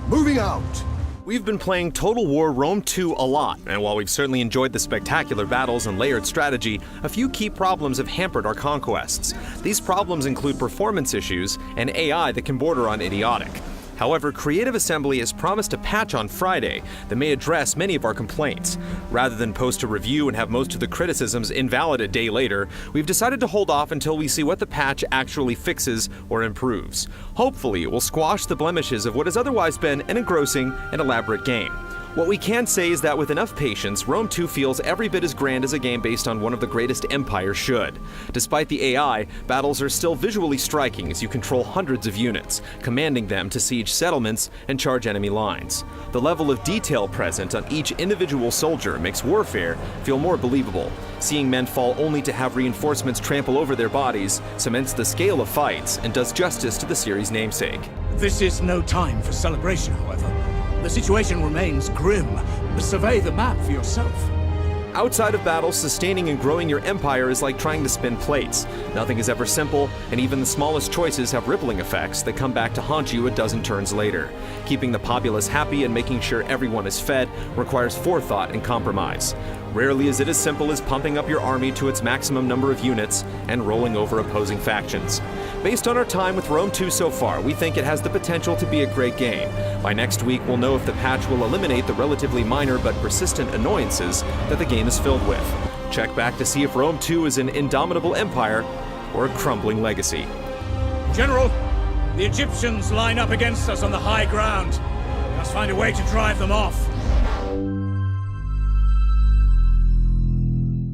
Moving out! We've been playing Total War Rome 2 a lot, and while we've certainly enjoyed the spectacular battles and layered strategy, a few key problems have hampered our conquests. These problems include performance issues and AI that can border on idiotic. However, Creative Assembly has promised a patch on Friday that may address many of our complaints. Rather than post a review and have most of the criticisms invalid a day later, we've decided to hold off until we see what the patch actually fixes or improves. Hopefully, it will squash the blemishes of what has otherwise been an engrossing and elaborate game. What we can say is that with enough patience, Rome 2 feels every bit as grand as a game based on one of the greatest empires should. Despite the AI, battles are still visually striking as you control hundreds of units, commanding them to siege settlements and charge enemy lines. The level of detail present on each individual soldier makes warfare feel more believable. Seeing men fall only to have reinforcements trample over their bodies cements the scale of fights and does justice to the series' namesake. This is no time for celebration, however. The situation remains grim. Survey the map for yourself. Outside of battle, sustaining and growing your empire is like trying to spin plates. Nothing is ever simple, and even the smallest choices have rippling effects that come back to haunt you a dozen turns later. Keeping the populace happy and making sure everyone is fed requires forethought and compromise. Rarely is it as simple as pumping up your army to its maximum number of units and rolling over opposing factions. Based on our time with Rome 2 so far, we think it has the potential to be a great game. By next week, we'll know if the patch will eliminate the relatively minor but persistent annoyances that the game is filled with. Check back to see if Rome 2 is an indomitable empire or a crumbling legacy. General, the Egyptians line up against us on the high ground. Let's find a way to drive them off.